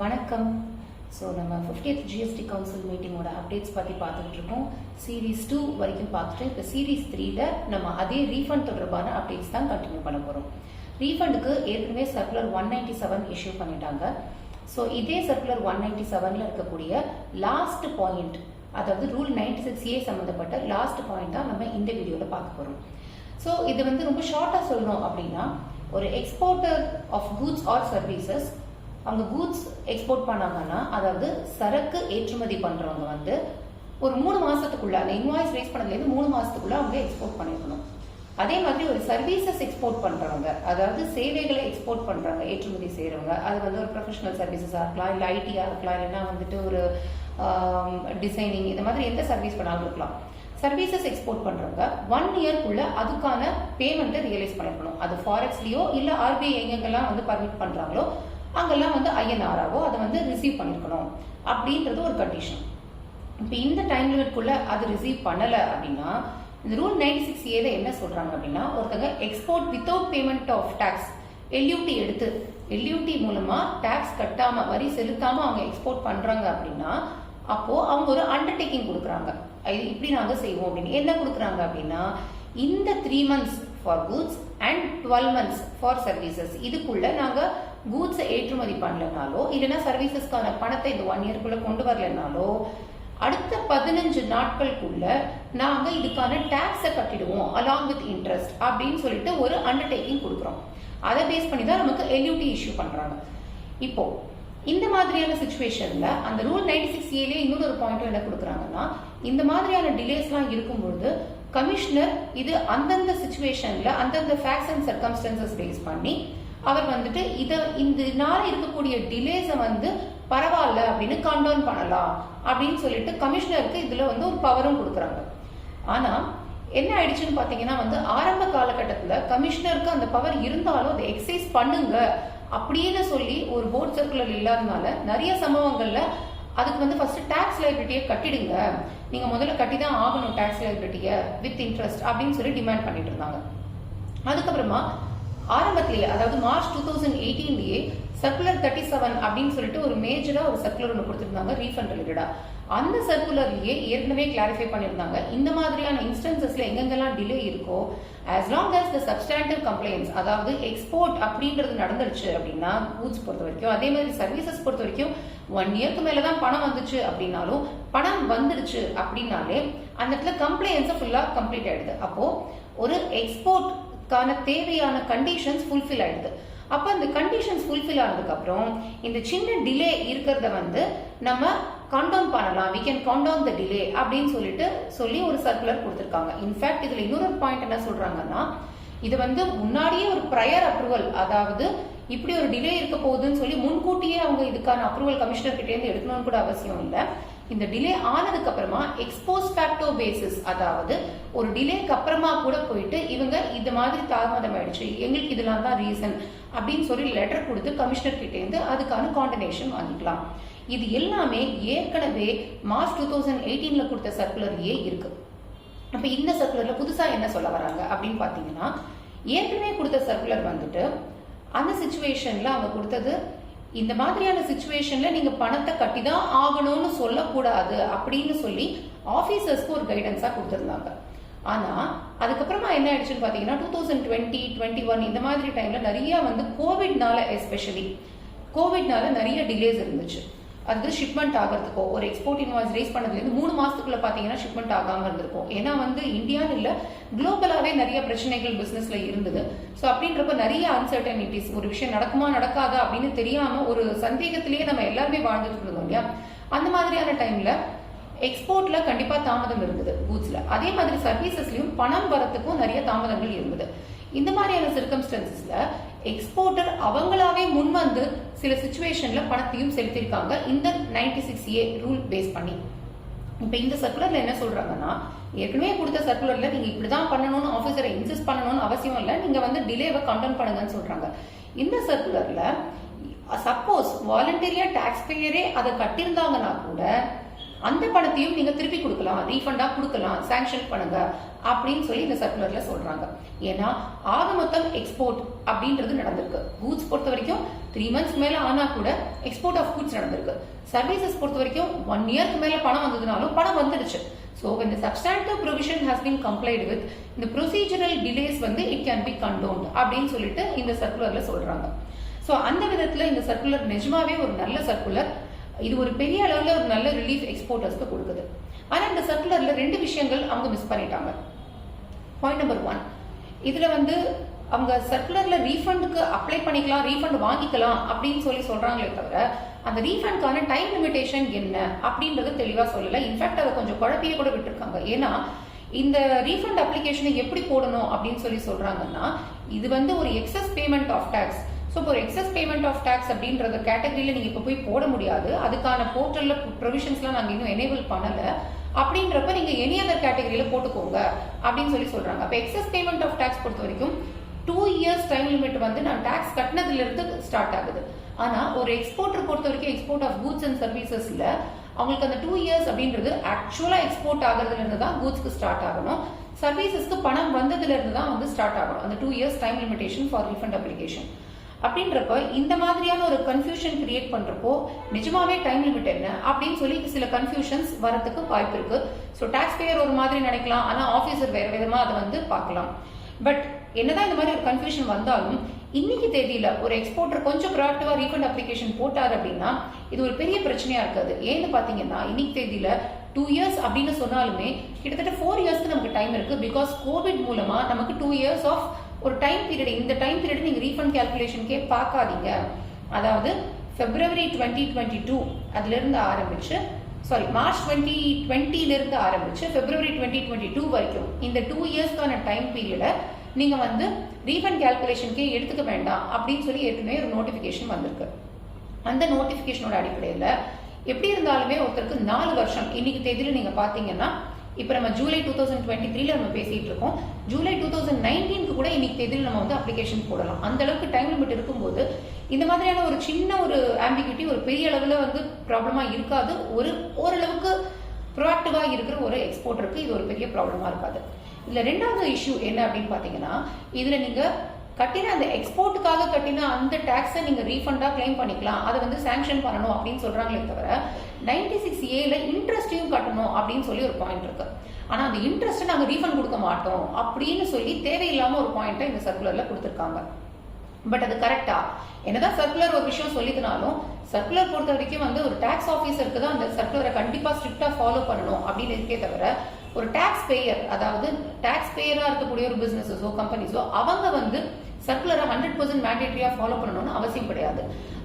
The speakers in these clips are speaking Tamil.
வணக்கம். ஸோ நம்ம 50th ஜிஎஸ்டி கவுன்சில் மீட்டிங்கோட அப்டேட்ஸ் பற்றி பார்த்துட்டு இருக்கோம். சீரீஸ் 2 வரைக்கும் பார்த்துட்டு இப்போ சீரீஸ் 3ல நம்ம அதே ரீஃபண்ட் தொடர்பான அப்டேட்ஸ் தான் கண்டினியூ பண்ண போகிறோம். ரீஃபண்டுக்கு ஏற்கனவே சர்க்குலர் 197 இஷ்யூ பண்ணிட்டாங்க. ஸோ இதே சர்க்குலர் 197ல இருக்கக்கூடிய லாஸ்ட் பாயிண்ட், அதாவது ரூல் 96A சம்மந்தப்பட்ட லாஸ்ட் பாயிண்ட் தான் நம்ம இந்த வீடியோவில் பார்க்க போகிறோம். ஸோ இது வந்து ரொம்ப ஷார்ட்டாக சொல்லணும் அப்படின்னா, ஒரு exporter of goods or services அவங்க கூட்ஸ் எக்ஸ்போர்ட் பண்ணாங்கன்னா, அதாவது சரக்கு ஏற்றுமதி பண்றவங்க வந்து ஒரு 3 மாசத்துக்குள்ள அந்த இன்வாய்ஸ் ரைஸ் பண்ணதுலேருந்து 3 மாசத்துக்குள்ள அவங்க எக்ஸ்போர்ட் பண்ணிருக்கணும். அதே மாதிரி ஒரு சர்வீசஸ் எக்ஸ்போர்ட் பண்றவங்க, அதாவது சேவைகளை எக்ஸ்போர்ட் பண்றாங்க, ஏற்றுமதி செய்யறவங்க, அது வந்து ஒரு ப்ரொஃபஷனல் சர்வீசஸா இருக்கலாம், இல்லை ஐடியா இருக்கலாம், இல்லைன்னா வந்துட்டு ஒரு டிசைனிங், இந்த மாதிரி எந்த சர்வீஸ் பண்ணாலும் இருக்கலாம். சர்வீசஸ் எக்ஸ்போர்ட் பண்றவங்க 1 இயர்க்குள்ள அதுக்கான பேமெண்ட்டை ரியலைஸ் பண்ணிருக்கணும். அது ஃபாரெக்ஸ்லயோ இல்ல ஆர்பிஐ எங்கெங்கெல்லாம் வந்து பர்மிட் பண்றாங்களோ அங்கெல்லாம் வந்து ஐஎன்ஆராவோ அதை வந்து ரிசீவ் பண்ணிருக்கணும் அப்படின்றது ஒரு கண்டிஷன். இப்போ இந்த டைம் லிமிட்குள்ள அது ரிசீவ் பண்ணல அப்படின்னா, இந்த ரூல் 96A என்ன சொல்றாங்க அப்படின்னா, ஒருத்தங்க export without payment of tax, LUT எடுத்து எல்யூடி மூலமா டாக்ஸ் கட்டாம, வரி செலுத்தாம அவங்க எக்ஸ்போர்ட் பண்றாங்க அப்படின்னா, அப்போ அவங்க ஒரு அண்டர்டேக்கிங் கொடுக்குறாங்க. இப்படி நாங்க செய்வோம் அப்படின்னு. என்ன கொடுக்குறாங்க அப்படின்னா, இந்த 3 months for goods and 12 months for services, இதுக்குள்ள நாங்க கூட்ஸை ஏற்றுமதி பண்ணலனாலோ இல்லைன்னா சர்வீசஸ்க்கான பணத்தை இந்த 1 இயர்க்குள்ள கொண்டு வரலனாலோ அடுத்த 15 நாட்களுக்குள்ள நாங்க இதுக்கான டாக்ஸை கட்டிடுவோம் அலாங் வித் இன்ட்ரெஸ்ட் அப்படின்னு சொல்லிட்டு ஒரு அண்டர்டேக்கிங் கொடுக்குறோம். அதை பேஸ் பண்ணி தான் நமக்கு எல்யூடி இஷ்யூ பண்றாங்க. இப்போ இந்த மாதிரியான சிச்சுவேஷன்ல அந்த ரூல் 96A இன்னொரு பாயிண்ட் என்ன கொடுக்குறாங்கன்னா, இந்த மாதிரியான டிலேஸ்லாம் இருக்கும்போது கமிஷனர் இது அந்தந்த சிச்சுவேஷன்ல அந்தந்த ஃபேக்ட்ஸ் அண்ட் சர்க்கம்ஸ்டன்சஸ் பேஸ் பண்ணி அவர் வந்துட்டு இந்த நாள இருக்கக்கூடிய டிலேஸை வந்து பரவாயில்ல அப்படின்னு கண்டோன் பண்ணலாம் அப்படின்னு சொல்லிட்டு கமிஷனருக்கு இதுல வந்து ஒரு பவரும் கொடுக்குறாங்க. ஆனா என்ன ஆயிடுச்சுன்னு பாத்தீங்கன்னா, வந்து ஆரம்ப காலகட்டத்துல கமிஷனருக்கு அந்த பவர் இருந்தாலும் அதை எக்ஸசைஸ் பண்ணுங்க அப்படின்னு சொல்லி ஒரு போர்ட் சர்க்குலர் இல்லாதனால நிறைய சம்பவங்கள்ல அதுக்கு வந்து ஃபர்ஸ்ட் டாக்ஸ் லைபிலிட்டியை கட்டிடுங்க, நீங்க முதல்ல கட்டி தான் ஆகணும் டாக்ஸ் லைபிலிட்டியை வித் இன்ட்ரெஸ்ட் அப்படின்னு சொல்லி டிமாண்ட் பண்ணிட்டு இருந்தாங்க. அதுக்கப்புறமா ஆரம்பத்திலேயே, அதாவது மார்ச் 2018 சர்க்குலர் 37 அப்படின்னு சொல்லிட்டு ஒரு மேஜரா ஒரு சர்க்குலர் ஒன்று கொடுத்திருந்தாங்க ரீஃபண்ட் ரிலேட்டடா. அந்த சர்க்குலர்லயே ஏற்கனவே கிளாரிஃபை பண்ணியிருந்தாங்க, இந்த மாதிரியான இன்ஸ்டன்சஸ்ல எங்கெங்கெல்லாம் டிலே இருக்கோ, as long as the substantive complaints, அதாவது எக்ஸ்போர்ட் அப்படின்றது நடந்துருச்சு அப்படின்னா கூட்ஸ் பொறுத்த வரைக்கும், அதே மாதிரி சர்வீசஸ் பொறுத்த வரைக்கும் 1 இயர்க்கு மேலதான் பணம் வந்துச்சு அப்படின்னாலும், பணம் வந்துருச்சு அப்படின்னாலே அந்த இடத்துல கம்ப்ளைண்ட்ஸ் ஃபுல்லா கம்ப்ளீட் ஆயிடுது. அப்போ ஒரு எக்ஸ்போர்ட் தேவையான கண்டிஷன்ஸ் ஃபுல்ஃபில் ஆயிடுது. அப்ப அந்த கண்டிஷன்ஸ் ஃபுல்ஃபில் ஆனதுக்கு அப்புறம் இந்த சின்ன டிலே இருக்கிறத வந்து நம்ம கண்டவுன் பண்ணலாம், we can count down the delay அப்படின்னு சொல்லி ஒரு சர்க்குலர் கொடுத்திருக்காங்க. இன்ஃபேக்ட் இதுல இன்னொரு பாயிண்ட் என்ன சொல்றாங்கன்னா, இது வந்து முன்னாடியே ஒரு ப்ரையர் அப்ரூவல், அதாவது இப்படி ஒரு டிலே இருக்க போகுதுன்னு சொல்லி முன்கூட்டியே அவங்க இதுக்கான அப்ரூவல் கமிஷனர் கிட்டே இருந்து எடுக்கணும்னு கூட அவசியம் இல்லை. இந்த டிலே ஆனதுக்கு அப்புறமா எக்ஸ்போஸ் ஃபேக்டோ பேசிஸ், அதாவது ஒரு டிலேக்கு அப்புறமா கூட போயிட்டு இவங்க இது மாதிரி தாமதம் ஆயிடுச்சு, எங்களுக்கு இதெல்லாம் தான் ரீசன் அப்படின்னு சொல்லி லெட்டர் கொடுத்து கமிஷனர் கிட்டே இருந்து அதுக்கான காண்டனேஷன் வாங்கிக்கலாம். இது எல்லாமே ஏற்கனவே மார்ச் 2018 கொடுத்த சர்க்குலர்லயே இருக்கு. அப்ப இந்த சர்க்குலர்ல புதுசா என்ன சொல்ல வராங்க அப்படின்னு பாத்தீங்கன்னா, ஏற்கனவே கொடுத்த சர்க்குலர் வந்துட்டு அந்த சிச்சுவேஷன்ல அவங்க கொடுத்தது, இந்த மாதிரியான சிச்சுவேஷன்ல நீங்க பணத்தை கட்டி தான் ஆகணும்னு சொல்லக்கூடாது அப்படின்னு சொல்லி ஆபீசர்ஸ்க்கு ஒரு கைடன்ஸா கொடுத்திருந்தாங்க. ஆனா அதுக்கப்புறமா என்ன ஆயிடுச்சுன்னு பாத்தீங்கன்னா, 2020, 21 இந்த மாதிரி டைம்ல நிறைய வந்து கோவிட்னால, எஸ்பெஷலி கோவிட்னால நிறைய டிலேஸ் இருந்துச்சு. அது ஷிப்மெண்ட் ஆகிறதுக்கோ, ஒரு எக்ஸ்போர்ட் இன்வாய்ஸ் ரைஸ் பண்ணதுலேருந்து 3 மாசத்துக்குள்ள பாத்தீங்கன்னா ஷிப்மெண்ட் ஆகாம இருந்திருக்கும். ஏன்னா வந்து இந்தியான்னு இல்ல, குளோபலாவே நிறைய பிரச்சனைகள் பிசினஸ்ல இருந்தது. ஸோ அப்படின்றப்ப நிறைய அன்சர்டனிட்டிஸ், ஒரு விஷயம் நடக்குமா நடக்காதா அப்படின்னு தெரியாம ஒரு சந்தேகத்திலேயே நம்ம எல்லாருமே வாழ்ந்துட்டு இருந்தோம் இல்லையா. அந்த மாதிரியான டைம்ல எக்ஸ்போர்ட்ல கண்டிப்பா தாமதம் இருந்தது கூட்ஸ்ல. அதே மாதிரி சர்வீசஸ்லயும் பணம் வரத்துக்கும் நிறைய தாமதங்கள் இருந்தது. இந்த மாதிரியான சர்க்கம்ஸ்டன்சஸ்ல எக்ஸ்போர்ட்டர் அவங்களாவே முன் வந்து சில சிச்சுவேஷன்ல பணத்தையும் செலுத்திருக்காங்க இந்த 96A ரூல் பேஸ் பண்ணி. இப்ப இந்த சர்க்குலர்ல என்ன சொல்றாங்கன்னா, ஏற்கனவே கொடுத்த சர்க்குலர்ல நீங்க இப்படிதான் பண்ணணும்னு ஆபீசரை இன்சிஸ்ட் பண்ணணும்னு அவசியம் இல்லை, நீங்க வந்து டிலேவை கண்டெயின் பண்ணுங்கன்னு சொல்றாங்க. இந்த சர்க்குலர்ல சப்போஸ் வாலண்டரியா டாக்ஸ் பேயரே அதை கட்டியிருந்தாங்கன்னா கூட அந்த பணத்தையும் நீங்க திருப்பி கொடுக்கலாம், ரீஃபண்டா கொடுக்கலாம், சாங்ஷன் பண்ணுங்க அப்படின்னு சொல்லி இந்த சர்க்குலர்ல சொல்றாங்க. ஏன்னா ஆக மொத்தம் எக்ஸ்போர்ட் அப்படின்றது நடந்திருக்கு. கூட்ஸ் பொறுத்த வரைக்கும் 3 months மேல ஆனா கூட எக்ஸ்போர்ட் ஆஃப் கூட்ஸ் நடந்திருக்கு. சர்வீசஸ் பொறுத்த வரைக்கும் 1 yearக்கு மேல பணம் வந்ததுனாலும் பணம் வந்துடுச்சு. So when the substantive provision has been complied with, the procedural delays வந்து it can be condoned அப்படின்னு சொல்லிட்டு இந்த சர்க்குலர்ல சொல்றாங்க. ஸோ அந்த விதத்துல இந்த சர்க்குலர் நிஜமாவே ஒரு நல்ல சர்க்குலர். இது ஒரு பெரிய அளவுல ஒரு நல்ல ரிலீஃப் எக்ஸ்போர்ட்டர்ஸ்க்கு கொடுக்குது. ஆனா இந்த சர்க்குலர்ல 2 விஷயங்கள் அவங்க மிஸ் பண்ணிட்டாங்க. பாயிண்ட் நம்பர் 1, இதுல வந்து அவங்க சர்க்குலர்ல ரீஃபண்டுக்கு அப்ளை பண்ணிக்கலாம், ரீஃபண்ட் வாங்கிக்கலாம் அப்படின்னு சொல்லி சொல்றாங்களே தவிர அந்த ரீஃபண்டுக்கான டைம் லிமிடேஷன் என்ன அப்படின்றது தெளிவா சொல்லல. இன்ஃபேக்ட் அதை கொஞ்சம் குழப்பியே கூட விட்டுருக்காங்க. ஏன்னா இந்த ரீஃபண்ட் அப்ளிகேஷனை எப்படி போடணும் அப்படின்னு சொல்லி சொல்றாங்கன்னா, இது வந்து ஒரு excess payment of tax. So இப்போ ஒரு எக்ஸஸ் பேமெண்ட் ஆஃப் டாக்ஸ் அப்படின்றத கேட்டகரியில நீங்க இப்போ போய் போட முடியாது. அதுக்கான போர்ட்டல்ல ப்ரொவிஷன்ஸ்லாம் நாங்கள் இன்னும் எனேபிள் பண்ணல. அப்படின்றப்ப நீங்க எனி அதர் கேட்டகரியில போட்டுக்கோங்க அப்படின்னு சொல்லி சொல்றாங்க. அப்போ எக்ஸஸ் பேமெண்ட் ஆஃப் டாக்ஸ் பொறுத்த வரைக்கும் 2 years டைம் லிமிட் வந்து நான் டாக்ஸ் கட்டினதுல இருந்து ஸ்டார்ட் ஆகுது. ஆனா ஒரு எக்ஸ்போர்ட்டர் பொறுத்த வரைக்கும் எக்ஸ்போர்ட் ஆஃப் கூட்ஸ் அண்ட் சர்வீசஸ்ல அவங்களுக்கு அந்த 2 years அப்படின்றது ஆக்சுவலா எக்ஸ்போர்ட் ஆகிறதுல இருந்து தான் கூட்ஸ்க்கு ஸ்டார்ட் ஆகணும். சர்வீசஸ்க்கு பணம் வந்ததுல இருந்து தான் வந்து ஸ்டார்ட் ஆகணும் அந்த 2 years time limitation for refund application. அப்படின்றப்ப இந்த மாதிரியான ஒரு கன்ஃபியூஷன் கிரியேட் பண்றப்போ நிஜமாவே டைம் லிமிட் என்ன அப்படின்னு சொல்லி சில கன்ஃபியூஷன்ஸ் வரதுக்கு வாய்ப்பு இருக்கு. ஸோ டாக்ஸ் பேயர் ஒரு மாதிரி நினைக்கலாம், ஆனா ஆபீசர் வேற விதமா அதை வந்து பார்க்கலாம். பட் என்னதான் இந்த மாதிரி ஒரு கன்ஃபியூஷன் வந்தாலும் இன்னைக்கு தேதியில ஒரு எக்ஸ்போர்ட்டர் கொஞ்சம் ப்ரோஆக்டிவா ரீஃபண்ட் அப்ளிகேஷன் போட்டார் அப்படின்னா இது ஒரு பெரிய பிரச்சனையா இருக்காது. ஏன்னு பாத்தீங்கன்னா இன்னைக்கு தேதியில 2 years அப்படின்னு சொன்னாலுமே கிட்டத்தட்ட 4 yearsக்கு நமக்கு டைம் இருக்கு. பிகாஸ் கோவிட் மூலமா நமக்கு 2 years ஆஃப் ஒரு டைம் பீரியட், இந்த டைம் பீரியட் நீங்க ரீஃபண்ட் கால்குலேஷனுக்கே பார்க்காதீங்க. அதாவது February 2022 அதுல இருந்து ஆரம்பிச்சு மார்ச் 2020ல இருந்து ஆரம்பிச்சு February 2022 வரைக்கும் இந்த 2 yearsக்கான டைம் பீரியட நீங்க வந்து ரீஃபண்ட் கால்குலேஷனுக்கே எடுத்துக்க வேண்டாம் அப்படின்னு சொல்லி ஏற்கனவே ஒரு நோட்டிபிகேஷன் வந்திருக்கு. அந்த நோட்டிபிகேஷனோட அடிப்படையில் எப்படி இருந்தாலுமே ஒருத்தருக்கு 4 வருஷம் இன்னைக்கு தேதியில நீங்க பாத்தீங்கன்னா இப்ப நம்ம ஜூலை 2023ல நம்ம பேசிட்டு இருக்கோம். ஜூலை 2019க்கு கூட இன்னைக்கு தேதியில நம்ம வந்து அப்ளிகேஷன் போடலாம். அந்த அளவுக்கு டைம் லிமிட் இருக்கும்போது இந்த மாதிரியான ஒரு சின்ன ஒரு ஆம்பிகியூட்டி ஒரு பெரிய அளவுல வந்து ப்ராப்ளமா இருக்காது. ஓரளவுக்கு ப்ரோஆக்டிவா இருக்கிற ஒரு எக்ஸ்போர்ட்டருக்கு இது ஒரு பெரிய ப்ராப்ளமா இருக்காது. இதுல 2வது இஷ்யூ என்ன அப்படின்னு பாத்தீங்கன்னா, இதுல நீங்க கட்டின அந்த எக்ஸ்போர்ட்டுக்காக கட்டின அந்த டாக்ஸை நீங்க ரீஃபண்டா கிளைம் பண்ணிக்கலாம், அதை வந்து சாங்ஷன் பண்ணணும் அப்படின்னு சொல்றாங்களே தவிர 96A இன்ட்ரெஸ்டையும் கட்டணும் அப்படின்னு சொல்லி ஒரு பாயிண்ட் இருக்கு. ஆனா அந்த இன்ட்ரெஸ்ட் நாங்க ரீஃபண்ட் கொடுக்க மாட்டோம் அப்படின்னு சொல்லி தேவையில்லாம ஒரு பாயிண்ட்டை இந்த சர்க்குலர்ல கொடுத்திருக்காங்க. பட் அது கரெக்டா? என்னதான் சர்க்குலர் ஒரு விஷயம் சொல்லிக்கனாலும் சர்க்குலர் பொறுத்த வரைக்கும் வந்து ஒரு டாக்ஸ் ஆபீசருக்கு தான் அந்த சர்க்குலரை கண்டிப்பா ஸ்ட்ரிக்டா ஃபாலோ பண்ணணும் அப்படின்னு இருக்கே தவிர ஒரு டாக்ஸ் பேயர், அதாவது டாக்ஸ் பேயரா இருக்கக்கூடிய ஒரு பிசினஸோ கம்பெனிஸோ அவங்க வந்து சர்க்குலரை 100% மேண்டேட்டரியா ஃபாலோ பண்ணணும்னு அவசியம் கிடையாது.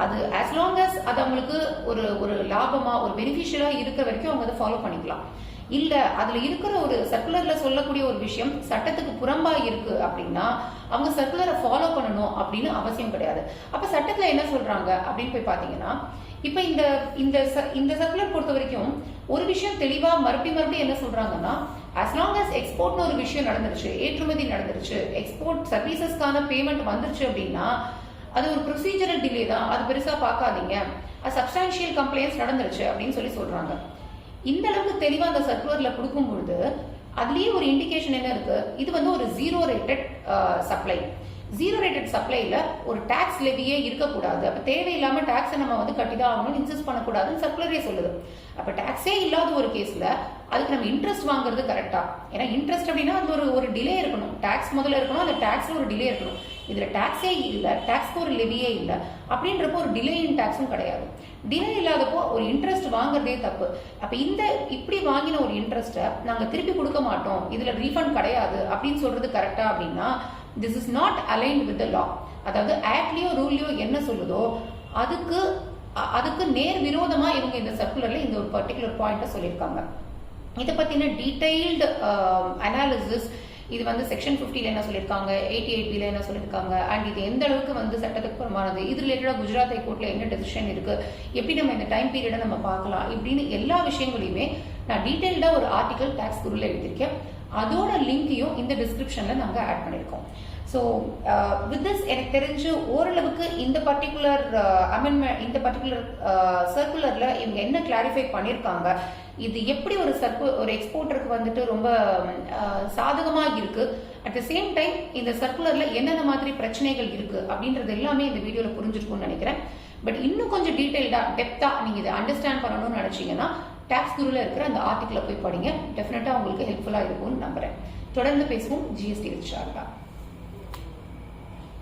அது ஆஸ் லாங் அஸ் அது அவங்களுக்கு ஒரு லாபமா ஒரு பெனிஃபிஷியலா இருக்க வரைக்கும் அவங்க அதை ஃபாலோ பண்ணிக்கலாம். இல்ல அதுல இருக்கிற ஒரு சர்க்குலர்ல சொல்லக்கூடிய ஒரு விஷயம் சட்டத்துக்கு புறம்பா இருக்கு அப்படின்னா அவங்க சர்க்குலரை ஃபாலோ பண்ணணும் அப்படின்னு அவசியம் கிடையாது. அப்ப சட்டத்துல என்ன சொல்றாங்க அப்படின்னு போய் பாத்தீங்கன்னா, இப்ப இந்த சர்க்குலர் பொறுத்த வரைக்கும் ஒரு விஷயம் தெளிவா மறுபடியும் என்ன சொல்றாங்கன்னா, as long as எக்ஸ்போர்ட்னு ஒரு விஷயம் நடந்துருச்சு, ஏற்றுமதி நடந்துருச்சு, எக்ஸ்போர்ட் சர்வீசஸ்க்கான பேமெண்ட் வந்துருச்சு அப்படின்னா அது ஒரு ப்ரொசீஜரல் டிலே தான், அது பெருசா பார்க்காதீங்க, அது சப்ஸ்டான்ஷியல் கம்ப்ளைண்ட்ஸ் நடந்துருச்சு அப்படின்னு சொல்லி சொல்றாங்க. இந்த அளவுக்கு தெளிவா அந்த சர்க்குலர்ல கொடுக்கும் பொழுது அதுலயே ஒரு இண்டிகேஷன் என்ன இருக்கு, இது வந்து ஒரு zero rated supply. Zero rated சப்ளைல ஒரு டாக்ஸ் லெவியே இருக்கக்கூடாது. அப்ப தேவையில்லாம டாக்ஸை நம்ம வந்து கட்டிதான் ஆகணும்னு இன்சிஸ்ட் பண்ணக்கூடாதுன்னு சர்க்குலரே சொல்லுது. அப்ப டாக்ஸே இல்லாத ஒரு கேஸ்ல அதுக்கு நம்ம இன்ட்ரெஸ்ட் வாங்குறது கரெக்டா? ஏன்னா இன்ட்ரெஸ்ட் அப்படின்னா அது ஒரு டிலே இருக்கணும், டாக்ஸ் முதல்ல இருக்கணும், அந்த டாக்ஸ்ல ஒரு டிலே இருக்கணும். இதுல டாக்ஸே இல்ல, டாக்ஸ்க்கு ஒரு லெவியே இல்ல அப்படின்றப்போ ஒரு டிலே இன் டாக்ஸும் கிடையாது. டிலே இல்லாதப்போ ஒரு இன்ட்ரெஸ்ட் வாங்குறதே தப்பு. அப்ப இப்படி வாங்கின ஒரு இன்ட்ரெஸ்ட்டை நாங்க திருப்பி கொடுக்க மாட்டோம், இதுல ரீஃபண்ட் கிடையாது அப்படின்னு சொல்றது கரெக்டா அப்படின்னா this is not aligned with the law. அதாவது ஆக்ட்லயோ ரூல்லயோ என்ன சொல்லுதோ அதுக்கு நேர் விரோதமா இவங்க இந்த சர்க்குலர்ல இந்த ஒரு பர்டிகுலர் பாயிண்ட சொல்லியிருக்காங்க. இதை பத்தின டீடைல்டு அனாலிசிஸ் இது வந்து செக்ஷன் 50ல என்ன சொல்லியிருக்காங்க, 88Bல என்ன சொல்லியிருக்காங்க, அண்ட் இது எந்த அளவுக்கு வந்து சட்டத்துக்கு புறமானது, இது ரிலேட்டடா குஜராத் ஹைகோர்ட்ல என்ன டெசிஷன் இருக்கு, எப்படி நம்ம இந்த டைம் பீரியடை நம்ம பார்க்கலாம், இப்படின்னு எல்லா விஷயங்களையுமே நான் டீடைல்டா ஒரு ஆர்டிகல் டாக்ஸ் குருல எழுதியிருக்கேன். அதோட லிங்கையும் இந்த டிஸ்கிரிப்ஷன்ல நாங்க ஆட் பண்ணிருக்கோம். ஸோ வித் திஸ் எனக்கு தெரிஞ்சு ஓரளவுக்கு இந்த பர்டிகுலர் அமெண்ட்மெண்ட், இந்த பர்டிகுலர் சர்க்குலர்ல இவங்க என்ன கிளாரிஃபை பண்ணியிருக்காங்க, இது எப்படி ஒரு எக்ஸ்போர்ட்டருக்கு வந்துட்டு ரொம்ப சாதகமா இருக்கு, அட் த சேம் டைம் இந்த சர்க்குலர்ல என்னென்ன மாதிரி பிரச்சனைகள் இருக்கு அப்படின்றது எல்லாமே இந்த வீடியோல புரிஞ்சிருக்கும்னு நினைக்கிறேன். பட் இன்னும் கொஞ்சம் டீடைல்டா டெப்தா நீங்க இதை அண்டர்ஸ்டாண்ட் பண்ணணும்னு நினைச்சீங்கன்னா டாக்ஸ் குருல இருக்கிற அந்த ஆர்டிகிளை போய் படிங்க. டெஃபினட்டா உங்களுக்கு ஹெல்ப்ஃபுல்லா இருக்கும்னு நம்புறேன். தொடர்ந்து பேசுவோம். ஜிஎஸ்டி இன்ஷா அல்லாஹ்.